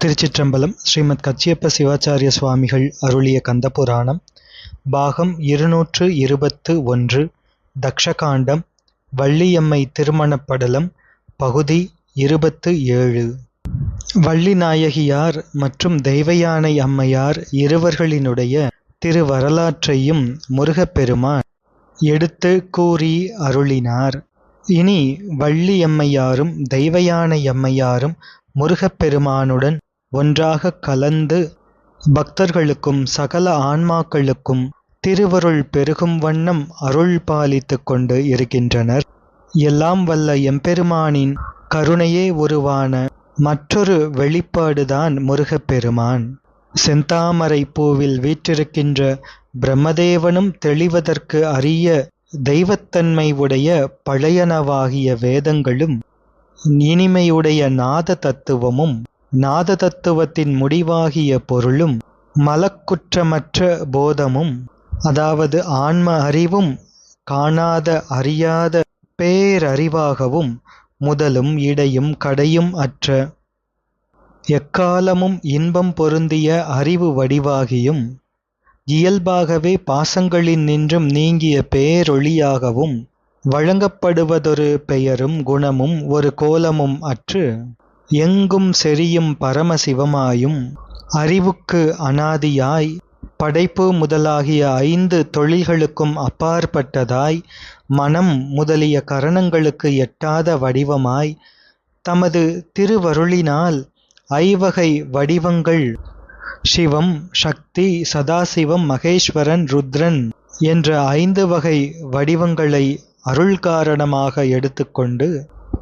திருச்சிற்றம்பலம். ஸ்ரீமத் கச்சியப்ப சிவாச்சாரிய சுவாமிகள் அருளிய கந்தபுராணம் பாகம் 221 தக்ஷகாண்டம் வள்ளியம்மை திருமணப்படலம் பகுதி 27. வள்ளிநாயகியார் மற்றும் தெய்வயானை அம்மையார் இருவர்களினுடைய திருவரலாற்றையும் முருகப்பெருமான் எடுத்து கூறி அருளினார். இனி வள்ளியம்மையாரும் தெய்வயானை அம்மையாரும் முருகப்பெருமானுடன் ஒன்றாக கலந்து பக்தர்களுக்கும் சகல ஆன்மாக்களுக்கும் திருவருள் பெருகும் வண்ணம் அருள் பாலித்து கொண்டு இருக்கின்றனர். எல்லாம் வல்ல எம்பெருமானின் கருணையே உருவான மற்றொரு வெளிப்பாடுதான் முருகப்பெருமான். செந்தாமரை பூவில் வீற்றிருக்கின்ற பிரம்மதேவனும் தெளிவதற்கு அரிய தெய்வத்தன்மை உடைய பழையனவாகிய வேதங்களும் இனிமையுடைய நாத தத்துவமும் நாத தத்துவத்தின் முடிவாகிய பொருளும் மலக்குற்றமற்ற போதமும் அதாவது ஆன்ம அறிவும் காணாத அறியாத பேரறிவாகவும் முதலும் இடையும் கடையும் அற்ற எக்காலமும் இன்பம் பொருந்திய அறிவு வடிவாகியும் இயல்பாகவே பாசங்களின் நின்றும் நீங்கிய பேரொளியாகவும் வழங்கப்படுவதொரு பெயரும் குணமும் ஒரு கோலமும் அற்று எங்கும் செறியும் பரமசிவமாயும் அறிவுக்கு அனாதியாய் படைப்பு முதலாகிய 5 தொழில்களுக்கும் அப்பாற்பட்டதாய் மனம் முதலிய கரணங்களுக்கு எட்டாத வடிவமாய் தமது திருவருளினால் 5 வகை வடிவங்கள் சிவம், சக்தி, சதாசிவம், மகேஸ்வரன், ருத்ரன் என்ற 5 வகை வடிவங்களை அருள் காரணமாக எடுத்துக்கொண்டு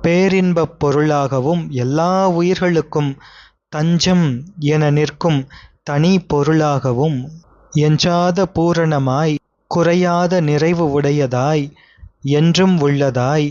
பேரின்பப் பொருளாகவும் எல்லா உயிர்களுக்கும் தஞ்சம் என நிற்கும் தனி பொருளாகவும் எஞ்சாத பூரணமாய் குறையாத நிறைவு உடையதாய் என்றும் உள்ளதாய்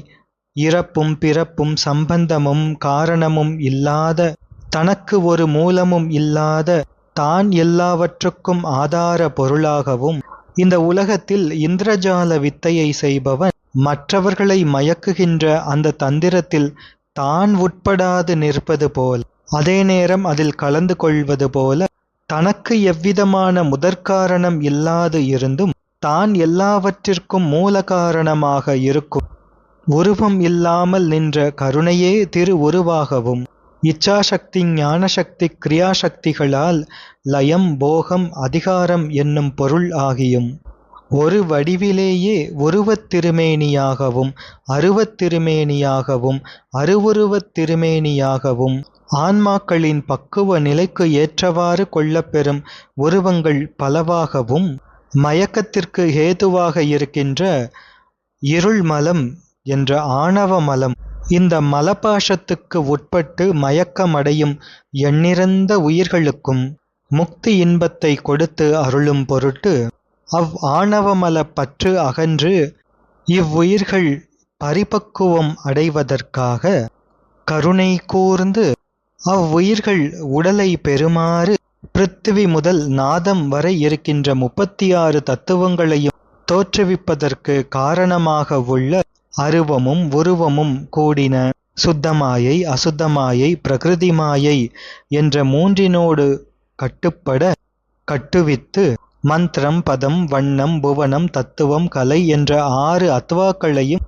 இறப்பும் பிறப்பும் சம்பந்தமும் காரணமும் இல்லாத தனக்கு ஒரு மூலமும் இல்லாத தான் எல்லாவற்றுக்கும் ஆதார பொருளாகவும் இந்த உலகத்தில் இந்திரஜால வித்தையை செய்பவன் மற்றவர்களை மயக்குகின்ற அந்த தந்திரத்தில் தான் உட்படாது நிற்பது போல் அதே நேரம் அதில் கலந்து கொள்வது போல தனக்கு எவ்விதமான முதற்காரணம் இல்லாது இருந்தும் தான் எல்லாவற்றிற்கும் மூல காரணமாக இருக்கும் உருவம் இல்லாமல் நின்ற கருணையே திரு உருவாகவும் இச்சாசக்தி ஞானசக்தி கிரியாசக்திகளால் லயம் போகம் அதிகாரம் என்னும் பொருள் ஆகியும் ஒரு வடிவிலேயே உருவத் திருமேனியாகவும் அருவத் திருமேனியாகவும் அருவுருவத் திருமேனியாகவும் ஆன்மாக்களின் பக்குவ நிலைக்கு ஏற்றவாறு கொள்ளப்பெறும் உருவங்கள் பலவாகவும் மயக்கத்திற்கு ஹேதுவாக இருக்கின்ற இருள் மலம் என்ற ஆணவ மலம் இந்த மலபாசத்துக்கு உட்பட்டு மயக்கமடையும் எண்ணிறந்த உயிர்களுக்கும் முக்தி இன்பத்தை கொடுத்து அருளும் பொருட்டு ஆணவமல பற்று அகன்று இவ்வுயிர்கள் பரிபக்குவம் அடைவதற்காக கருணை கூர்ந்து அவ்வுயிர்கள் உடலை பெறுமாறு பிருத்திவி முதல் நாதம் வரை இருக்கின்ற 36 தத்துவங்களையும் தோற்றுவிப்பதற்கு காரணமாக உள்ள அருவமும் உருவமும் கூடின சுத்தமாயை அசுத்தமாயை பிரகிருதி மாயை என்ற 3 கட்டுப்பட கட்டுவித்து மந்திரம் பதம் வண்ணம் புவனம் தத்துவம் கலை என்ற 6 அத்வாக்களையும்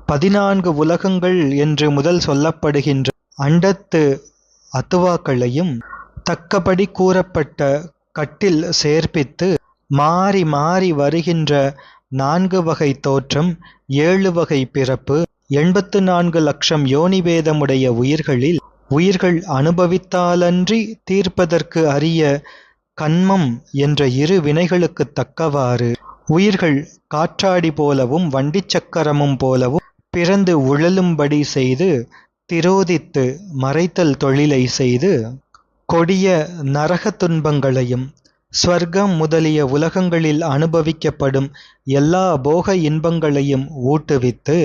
14 உலகங்கள் என்று முதல் சொல்லப்படுகின்ற அண்டத்து அத்துவாக்களையும் தக்கபடி கூறப்பட்ட கட்டில் சேர்ப்பித்து மாறி மாறி வருகின்ற 4 வகை தோற்றம் 7 வகை பிறப்பு 84 லட்சம் யோனிவேதமுடைய உயிர்கள் அனுபவித்தாலன்றி தீர்ப்பதற்கு அரிய கன்மம் என்ற 2 வினைகளுக்கு தக்கவாறு உயிர்கள் காற்றாடி போலவும் வண்டிச் சக்கரமும் போலவும் பிறந்து உழலும்படி செய்து திரோதித்து மறைத்தல் தொழிலை செய்து கொடிய நரக துன்பங்களையும் ஸ்வர்க்கம் முதலிய உலகங்களில் அனுபவிக்கப்படும் எல்லா போக இன்பங்களையும் ஊட்டுவித்து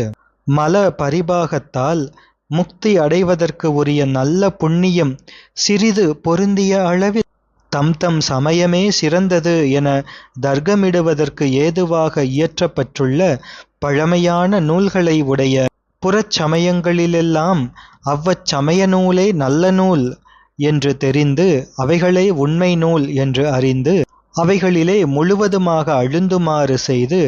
மல பரிபாகத்தால் முக்தி அடைவதற்கு உரிய நல்ல புண்ணியம் சிறிது பொருந்திய அளவில் தம் சமயமே சிறந்தது என தர்க்கமிடுவதற்கு ஏதுவாக இயற்றப்பட்டுள்ள பழமையான நூல்களை உடைய புறச்சமயங்களிலெல்லாம் அவ்வச்சமய நூலே நல்ல நூல் என்று தெரிந்து அவைகளே உண்மை நூல் என்று அறிந்து அவைகளிலே முழுவதுமாக அழுந்துமாறு செய்து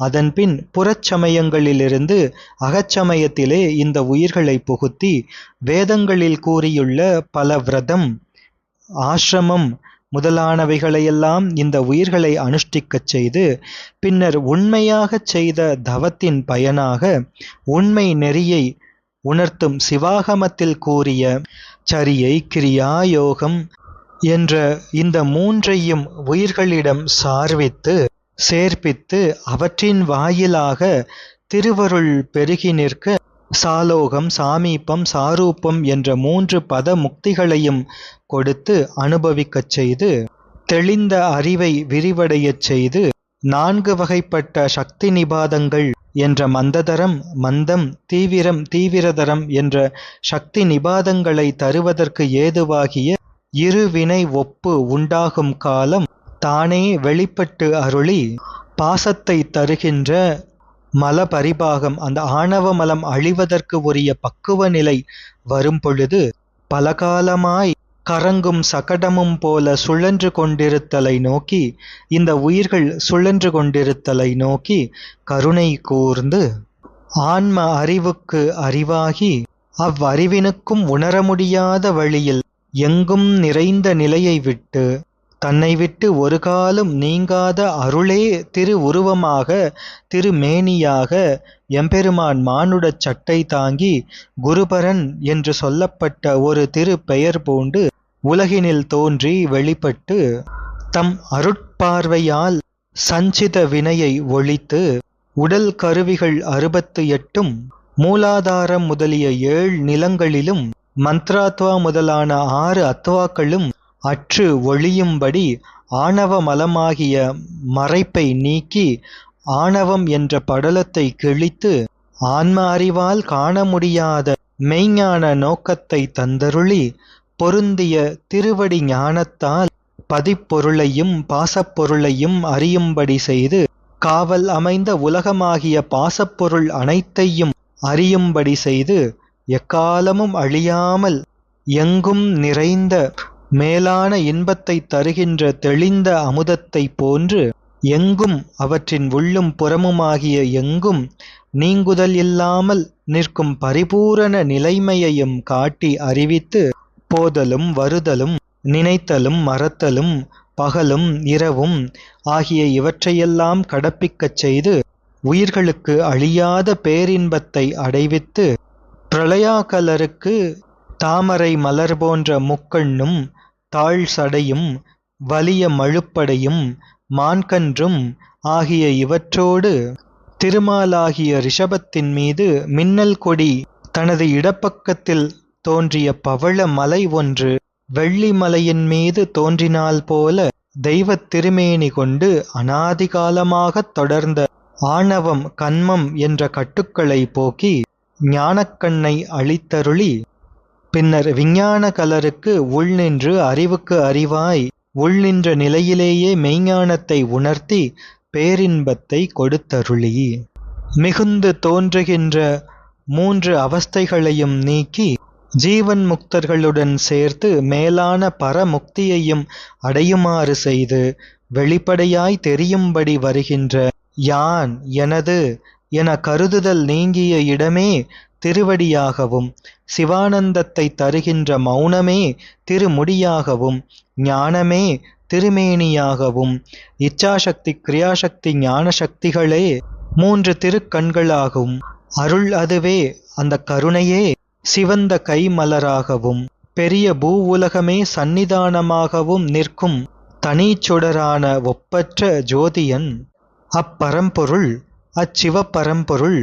அதன்பின் புறச்சமயங்களிலிருந்து அகச்சமயத்திலே இந்த உயிர்களை புகுத்தி வேதங்களில் கூறியுள்ள பல விரதம், ஆசிரமம் முதலானவைகளையெல்லாம் இந்த உயிர்களை அனுஷ்டிக்கச் செய்து பின்னர் உண்மையாகச் செய்த தவத்தின் பயனாக உண்மை நெறியை உணர்த்தும் சிவாகமத்தில் கூறிய சரியை, கிரியா, யோகம் என்ற இந்த மூன்றையும் உயிர்களிடம் சேர்ப்பித்து அவற்றின் வாயிலாக திருவருள் பெருகி நிற்க சாலோகம், சாமீபம், சாரூபம் என்ற 3 பத முக்திகளையும் கொடுத்து அனுபவிக்கச் செய்து தெளிந்த அறிவை விரிவடையச் செய்து 4 வகைப்பட்ட சக்தி நிபாதங்கள் என்ற மந்ததரம், மந்தம், தீவிரம், தீவிரதரம் என்ற சக்தி நிபாதங்களை தருவதற்கு ஏதுவாகிய இருவினை ஒப்பு உண்டாகும் காலம் தானே வெளிப்பட்டு அருளி பாசத்தை தருகின்ற மல பரிபாகம், அந்த ஆணவ மலம் அழிவதற்கு உரிய பக்குவ நிலை வரும் பொழுது பலகாலமாய் கறங்கும் சகடமும் போல சுழன்று கொண்டிருத்தலை நோக்கி இந்த உயிர்கள் சுழன்று கொண்டிருத்தலை நோக்கி கருணை கூர்ந்து ஆன்ம அறிவுக்கு அறிவாகி அவ்வறிவினுக்கும் உணர முடியாத வழியில் எங்கும் நிறைந்த நிலையை விட்டு தன்னை விட்டு ஒரு காலம் நீங்காத அருளே திரு உருவமாக திருமேனியாக எம்பெருமான் மானுடச் சட்டை தாங்கி குருபரன் என்று சொல்லப்பட்ட ஒரு திரு பெயர் பூண்டு உலகினில் தோன்றி வெளிப்பட்டு தம் அருட்பார்வையால் சஞ்சித வினையை ஒழித்து உடல் கருவிகள் 68 மூலாதாரம் முதலிய 7 நிலங்களிலும் மந்த்ராத்வா முதலான 6 அத்வாக்களும் அற்று ஒழியும்படி ஆணவ மலமாகிய மறைப்பை நீக்கி ஆணவம் என்ற படலத்தை கிழித்து ஆன்ம அறிவால் காண முடியாத மெய்ஞான நோக்கத்தை தந்தருளி பொருந்திய திருவடி ஞானத்தால் பதிப்பொருளையும் பாசப்பொருளையும் அறியும்படி செய்து காவல் அமைந்த உலகமாகிய பாசப்பொருள் அனைத்தையும் அறியும்படி செய்து எக்காலமும் அழியாமல் எங்கும் நிறைந்த மேலான இன்பத்தை தருகின்ற தெளிந்த அமுதத்தை போன்று எங்கும் அவற்றின் உள்ளும் புறமுமாகிய எங்கும் நீங்குதல் இல்லாமல் நிற்கும் பரிபூரண நிலைமையையும் காட்டி அறிவித்து போதலும் வருதலும் நினைத்தலும் மறத்தலும் பகலும் இரவும் ஆகிய இவற்றையெல்லாம் கடப்பிக்கச் செய்து உயிர்களுக்கு அழியாத பேரின்பத்தை அடைவித்து பிரளயாகலருக்கு தாமரை மலர் போன்ற முக்கண்ணும் தாழ் சடையும் வலிய மழுப்படையும் மான்கன்றும் ஆகிய இவற்றோடு திருமாலாகிய ரிஷபத்தின் மீது மின்னல் கொடி தனது இடப்பக்கத்தில் தோன்றிய பவள மலை ஒன்று வெள்ளி மலையின் மீது தோன்றினால் போல தெய்வத் திருமேனி கொண்டு அநாதிகாலமாகத் தொடர்ந்த ஆணவம் கன்மம் என்ற கட்டுக்களை போக்கி ஞானக்கண்ணை அளித்தருளி பின்னர் விஞ்ஞான கலருக்கு உள்நின்று அறிவுக்கு அறிவாய் உள்நின்ற நிலையிலேயே மெய்ஞானத்தை உணர்த்தி பேரின்பத்தை கொடுத்தருளி மிகுந்து தோன்றுகின்ற 3 அவஸ்தைகளையும் நீக்கி ஜீவன் முக்தர்களுடன் சேர்த்து மேலான பரமுக்தியையும் அடையுமாறு செய்து வெளிப்படையாய் தெரியும்படி வருகின்ற யான் எனது என கருதுதல் நீங்கிய இடமே திருவடியாகவும் சிவானந்தத்தை தருகின்ற மௌனமே திருமுடியாகவும் ஞானமே திருமேனியாகவும் இச்சாசக்தி கிரியாசக்தி ஞான சக்திகளே 3 திருக்கண்களாகவும் அருள் அதுவே அந்த கருணையே சிவந்த கைமலராகவும் பெரிய பூ உலகமே சந்நிதானமாகவும் நிற்கும் தனிச்சுடரான ஒப்பற்ற ஜோதியன் அப்பரம்பொருள் அச்சிவப்பரம்பொருள்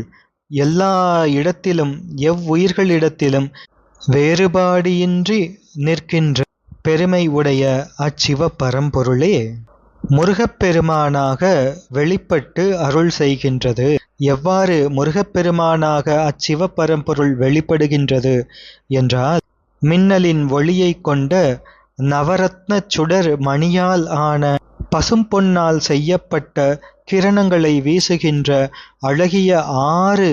எல்லா இடத்திலும் எவ்வுயிர்களிடத்திலும் வேறுபாடின்றி நிற்கின்ற பெருமை உடைய அச்சிவப்பரம்பொருளே முருகப்பெருமானாக வெளிப்பட்டு அருள் செய்கின்றது. எவ்வாறு முருகப்பெருமானாக அச்சிவப்பரம்பொருள் வெளிப்படுகின்றது என்றால், மின்னலின் ஒளியைக் கொண்ட நவரத்ன சுடர் மணியால் ஆன பசும்பொன்னால் செய்யப்பட்ட கிரணங்களை வீசுகின்ற அழகிய 6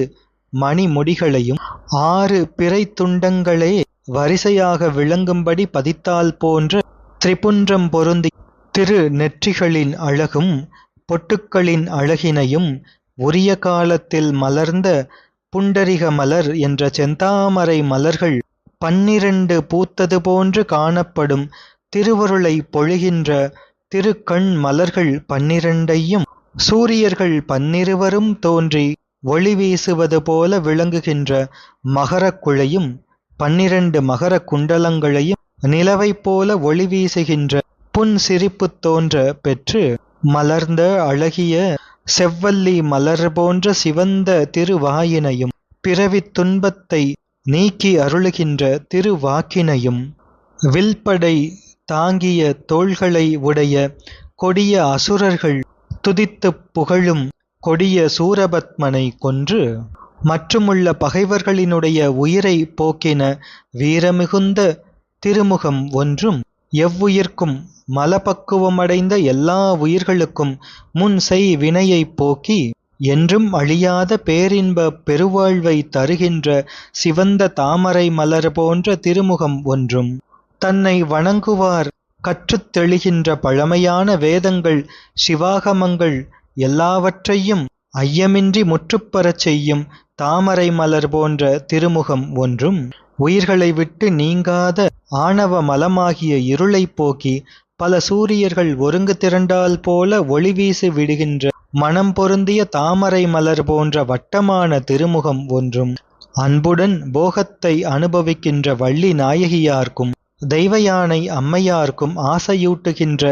மணிமுடிகளையும் 6 பிறை துண்டங்களே வரிசையாக விளங்கும்படி பதித்தால் போன்ற திரிபுன்றம் பொருந்தி திரு நெற்றிகளின் அழகும் பொட்டுக்களின் அழகினையும் உரிய காலத்தில் மலர்ந்த புண்டரிக மலர் என்ற செந்தாமரை மலர்கள் 12 பூத்தது போன்று காணப்படும் திருவருளை பொழிகின்ற திருக்கண் மலர்கள் 12ஐயும் சூரியர்கள் 12 தோன்றி ஒளி வீசுவது போல விளங்குகின்ற மகரக் குழையும் 12 மகர குண்டலங்களையும் நிலவைப் போல ஒளி வீசுகின்ற புன் சிரிப்பு தோன்ற பெற்று மலர்ந்த அழகிய செவ்வல்லி மலர் போன்ற சிவந்த திருவாயினையும் பிறவித் துன்பத்தை நீக்கி அருளுகின்ற திருவாக்கினையும் வில்படை தாங்கிய தோள்களை உடைய கொடிய அசுரர்கள் துதித்துப் புகழும் கொடிய சூரபத்மனை கொன்று மற்றுமுள்ள பகைவர்களினுடைய உயிரை போக்கின வீரமிகுந்த திருமுகம் ஒன்றும் எவ்வுயிர்க்கும் மலப்பக்குவமடைந்த எல்லா உயிர்களுக்கும் முன் செய் வினையைப் போக்கி என்றும் அழியாத பேரின்ப பெருவாழ்வை தருகின்ற சிவந்த தாமரை மலர் போன்ற திருமுகம் ஒன்றும் தன்னை வணங்குவார் கற்றுத் தெளிகின்ற பழமையான வேதங்கள் சிவாகமங்கள் எல்லாவற்றையும் ஐயமின்றி முற்றுப்பெறச் செய்யும் தாமரை மலர் போன்ற திருமுகம் ஒன்றும் உயிர்களை விட்டு நீங்காத ஆணவ மலமாகிய இருளைப் போக்கி பல சூரியர்கள் ஒருங்கு திரண்டால் போல ஒளி வீசி விடுகின்ற மனம் பொருந்திய தாமரை மலர் போன்ற வட்டமான திருமுகம் ஒன்றும் அன்புடன் போகத்தை அனுபவிக்கின்ற வள்ளி நாயகியார்க்கும் தெய்வயானை அம்மையார்க்கும் ஆசையூட்டுகின்ற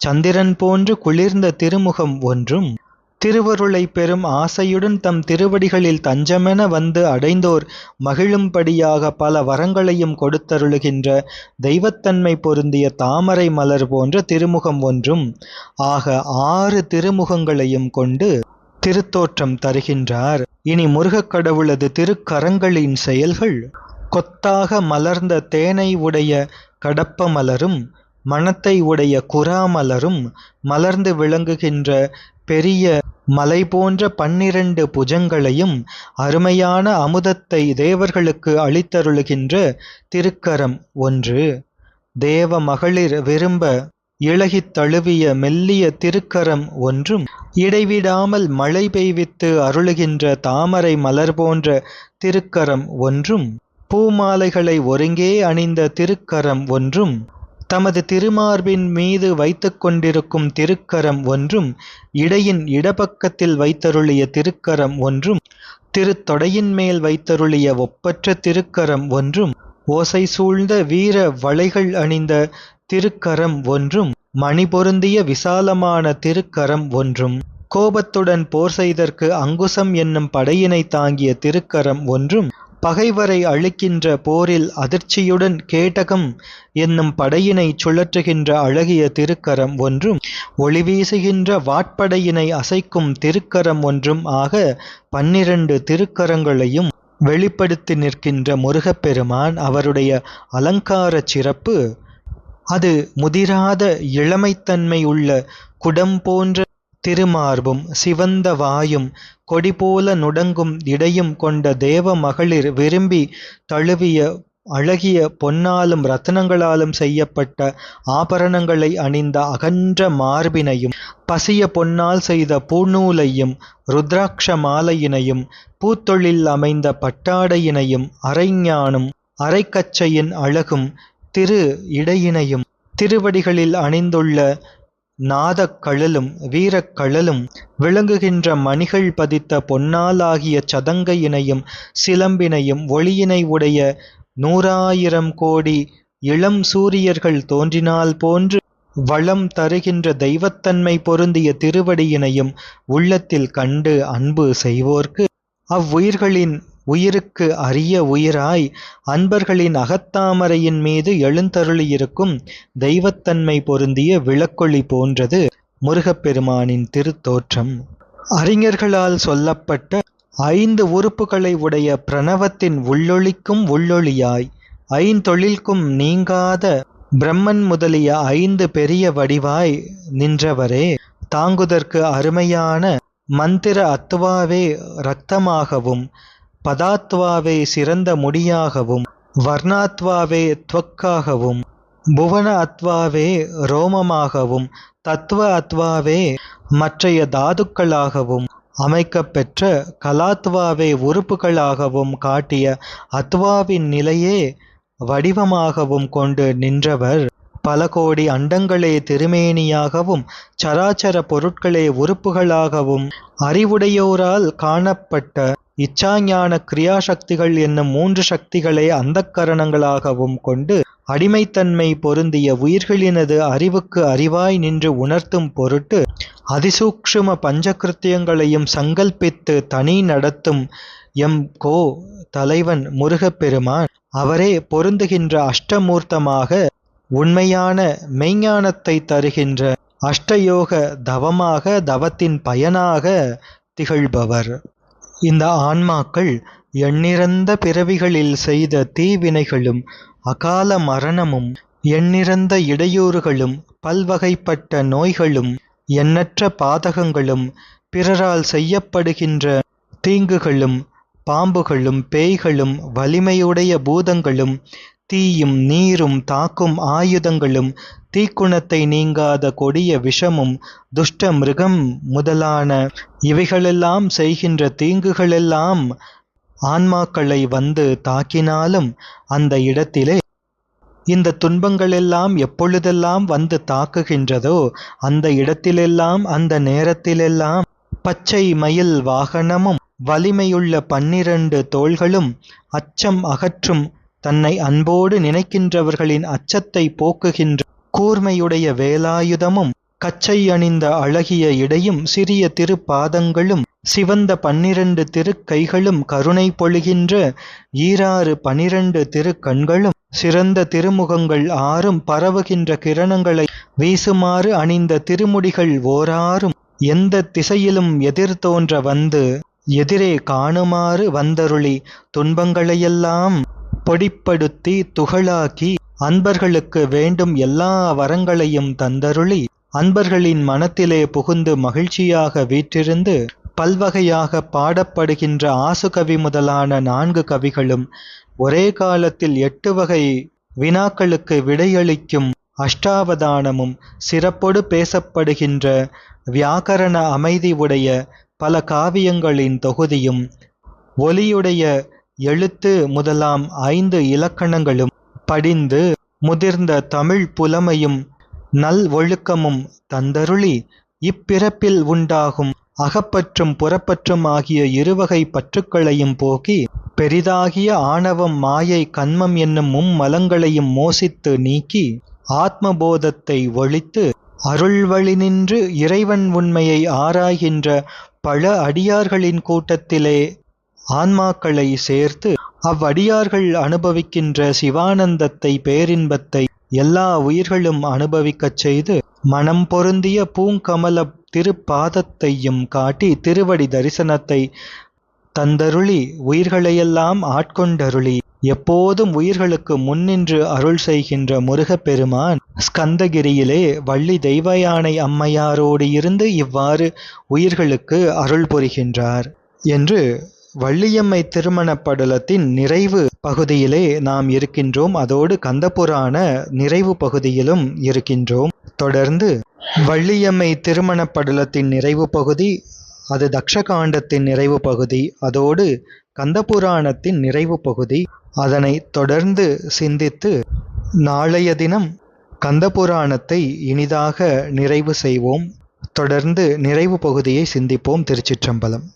சந்திரன் போன்று குளிர்ந்த திருமுகம் ஒன்றும் திருவருளை பெறும் ஆசையுடன் தம் திருவடிகளில் தஞ்சமென வந்து அடைந்தோர் மகிழும்படியாக பல வரங்களையும் கொடுத்தருளுகின்ற தெய்வத்தன்மை பொருந்திய தாமரை மலர் போன்ற திருமுகம் ஒன்றும் ஆக 6 திருமுகங்களையும் கொண்டு திருத்தோற்றம் தருகின்றார். இனி முருகக் கடவுளது திருக்கரங்களின் செயல்கள் கொத்தாக மலர்ந்த தேனை உடைய கடப்ப மலரும் மணத்தை உடைய குறாமலரும் மலர்ந்து விளங்குகின்ற பெரிய மலை போன்ற 12 புஜங்களையும் அருமையான அமுதத்தை தேவர்களுக்கு அளித்தருளுகின்ற திருக்கரம் ஒன்று தேவ மகளிர் விரும்ப இளகித் தழுவிய மெல்லிய திருக்கரம் ஒன்றும் இடைவிடாமல் மழை பெய்வித்து அருளுகின்ற தாமரை மலர் போன்ற திருக்கரம் ஒன்றும் பூமாலைகளை ஒருங்கே அணிந்த திருக்கரம் ஒன்றும் தமது திருமார்பின் மீது வைத்து கொண்டிருக்கும் திருக்கரம் ஒன்றும் இடையின் இடப்பக்கத்தில் வைத்தருளிய திருக்கரம் ஒன்றும் திருத்தொடையின் மேல் வைத்தருளிய ஒப்பற்ற திருக்கரம் ஒன்றும் ஓசை சூழ்ந்த வீர வளைகள் அணிந்த திருக்கரம் ஒன்றும் மணி பொருந்திய விசாலமான திருக்கரம் ஒன்றும் கோபத்துடன் போர் செய்தற்கு அங்குசம் என்னும் படையினை தாங்கிய திருக்கரம் ஒன்றும் பகைவரை அழிக்கின்ற போரில் அதிர்ச்சியுடன் கேடகம் என்னும் படையினை சுழற்றுகின்ற அழகிய திருக்கரம் ஒன்றும் ஒளி வீசுகின்ற வாட்படையினை அசைக்கும் திருக்கரம் ஒன்றும் ஆக 12 திருக்கரங்களையும் வெளிப்படுத்தி நிற்கின்ற முருகப்பெருமான் அவருடைய அலங்கார சிறப்பு அது முதிராத இளமைத்தன்மை உள்ள குடம் போன்ற திருமார்பும் சிவந்த வாயும் கொடி போல நுடங்கும் இடையும் கொண்ட தேவ மகளிர் விரும்பி தழுவிய அழகிய பொன்னாலும் ரத்தினங்களாலும் செய்யப்பட்ட ஆபரணங்களை அணிந்த அகன்ற மார்பினையும் பசிய பொன்னால் செய்த பூநூலையும் ருத்ராட்ச மாலையினையும் பூத்தொழில் அமைந்த பட்டாடையினையும் அரைஞானும் அரைக்கச்சையின் அழகும் திரு இடையினையும் திருவடிகளில் அணிந்துள்ள நாதக்கழலும் வீரக்கழலும் விளங்குகின்ற மணிகள் பதித்த பொன்னாலாகிய சதங்கையினையும் சிலம்பினையும் ஒளியினை உடைய 100,000 கோடி இளம் சூரியர்கள் தோன்றினால் போன்று வளம் தருகின்ற தெய்வத்தன்மை பொருந்திய திருவடியினையும் உள்ளத்தில் கண்டு அன்பு செய்வோர்க்கு அவ்வுயிர்களின் உயிருக்கு அரிய உயிராய் அன்பர்களின் அகத்தாமரையின் மீது எழுந்தருளியிருக்கும் தெய்வத்தன்மை பொருந்திய விளக்கொளி போன்றது முருகப்பெருமானின் திருத்தோற்றம். அறிஞர்களால் சொல்லப்பட்ட 5 உறுப்புகளை உடைய பிரணவத்தின் உள்ளொளிக்கும் உள்ளொளியாய் ஐந்தொழில்கும் நீங்காத பிரம்மன் முதலிய 5 பெரிய வடிவாய் நின்றவரே தாங்குதற்கு அருமையான மந்திர அத்வாவே இரத்தமாகவும் பதாத்வாவே சிறந்த முடியாகவும் வர்ணாத்வாவே த்வக்காகவும், புவன அத்வாவே ரோமமாகவும், தத்துவ அத்வாவே மற்றைய தாதுக்களாகவும் அமைக்கப்பெற்ற கலாத்வாவே உறுப்புகளாகவும் காட்டிய அத்வாவின் நிலையே வடிவமாகவும் கொண்டு நின்றவர் பல கோடி அண்டங்களே திருமேனியாகவும் சராச்சர பொருட்களே உறுப்புகளாகவும் அறிவுடையோரால் காணப்பட்ட இச்சாஞான கிரியாசக்திகள் என்னும் 3 சக்திகளே அந்தக்கரணங்களாகவும் கொண்டு அடிமைத்தன்மை பொருந்திய உயிர்களினது அறிவுக்கு அறிவாய் நின்று உணர்த்தும் பொருட்டு அதிசூக்ஷ்ம பஞ்சகிருத்தியங்களையும் சங்கல்பித்து தனி நடத்தும் எம் தலைவன் முருகப்பெருமான் அவரே பொருந்துகின்ற அஷ்டமூர்த்தமாக உண்மையான மெய்ஞானத்தை தருகின்ற அஷ்டயோக தவமாக தவத்தின் பயனாக திகழ்பவர். இந்த ஆன்மாக்கள் எண்ணிறந்த பிறவிகளில் செய்த தீவினைகளும் அகால மரணமும் எண்ணிறந்த இடையூறுகளும் பல்வகைப்பட்ட நோய்களும் எண்ணற்ற பாதகங்களும் பிறரால் செய்யப்படுகின்ற தீங்குகளும் பாம்புகளும் பேய்களும் வலிமையுடைய பூதங்களும் தீயும் நீரும் தாக்கும் ஆயுதங்களும் தீக்குணத்தை நீங்காத கொடிய விஷமும் துஷ்ட மிருகம் முதலான இவைகளெல்லாம் செய்கின்ற தீங்குகளெல்லாம் ஆன்மாக்களை வந்து தாக்கினாலும் அந்த இடத்திலே இந்த துன்பங்களெல்லாம் எப்பொழுதெல்லாம் வந்து தாக்குகின்றதோ அந்த இடத்திலெல்லாம் அந்த நேரத்திலெல்லாம் பச்சை மயில் வாகனமும் வலிமையுள்ள 12 தோள்களும் அச்சம் அகற்றும் தன்னை அன்போடு நினைக்கின்றவர்களின் அச்சத்தை போக்குகின்ற கூர்மையுடைய வேலாயுதமும் கச்சை அணிந்த அழகிய இடையும் சிறிய திருப்பாதங்களும் சிவந்த 12 திருக்கைகளும் கருணை பொழிகின்ற 12 திருக்கண்களும் சிறந்த திருமுகங்கள் 6 பரவுகின்ற கிரணங்களை வீசுமாறு அணிந்த திருமுடிகள் 6 எந்த திசையிலும் எதிர் தோன்ற வந்து எதிரே காணுமாறு வந்தருளி துன்பங்களையெல்லாம் பொடிப்படுத்தி துகளாக்கி அன்பர்களுக்கு வேண்டும் எல்லா வரங்களையும் தந்தருளி அன்பர்களின் மனத்திலே புகுந்து மகிழ்ச்சியாக வீற்றிருந்து பல்வகையாக பாடப்படுகின்ற ஆசுகவி முதலான 4 கவிகளும் ஒரே காலத்தில் 8 வகை வினாக்களுக்கு விடையளிக்கும் அஷ்டாவதானமும் சிறப்பொடு பேசப்படுகின்ற வியாக்கரண அமைதி உடைய பல காவியங்களின் தொகுதியும் ஒலியுடைய எழுத்து முதலாம் 5 இலக்கணங்களும் படிந்து முதிர்ந்த தமிழ் புலமையும் நல் ஒழுக்கமும் தந்தருளி இப்பிறப்பில் உண்டாகும் அகப்பற்றும் புறப்பற்றும் ஆகிய 2 வகை பற்றுக்களையும் போக்கி பெரிதாகிய ஆணவம் மாயை கன்மம் என்னும் மும்மலங்களையும் மோசித்து நீக்கி ஆத்மபோதத்தை ஒழித்து அருள்வழி நின்று இறைவன் உண்மையை ஆராய்கின்ற பல அடியார்களின் கூட்டத்திலே ஆன்மாக்களை சேர்த்து அவ்வடியார்கள் அனுபவிக்கின்ற சிவானந்தத்தை பேரின்பத்தை எல்லா உயிர்களும் அனுபவிக்கச் செய்து மனம் பொருந்திய பூங்கமல திருப்பாதத்தையும் காட்டி திருவடி தரிசனத்தை தந்தருளி உயிர்களையெல்லாம் ஆட்கொண்டருளி எப்போதும் உயிர்களுக்கு முன்னின்று அருள் செய்கின்ற முருகப்பெருமான் ஸ்கந்தகிரியிலே வள்ளி தெய்வயானை அம்மையாரோடு இருந்து இவ்வாறு உயிர்களுக்கு அருள் புரிகின்றார் என்று வள்ளியம்மை திருமணப் படலத்தின் நிறைவு பகுதியிலே நாம் இருக்கின்றோம். அதோடு கந்தபுராண நிறைவு பகுதியிலும் இருக்கின்றோம். தொடர்ந்து வள்ளியம்மை திருமணப் படலத்தின் நிறைவு பகுதி, அது தக்ஷகாண்டத்தின் நிறைவு பகுதி, அதோடு கந்தபுராணத்தின் நிறைவு பகுதி, அதனை தொடர்ந்து சிந்தித்து நாளைய தினம் கந்தபுராணத்தை இனிதாக நிறைவு செய்வோம். தொடர்ந்து நிறைவு பகுதியை சிந்திப்போம். திருச்சிற்றம்பலம்.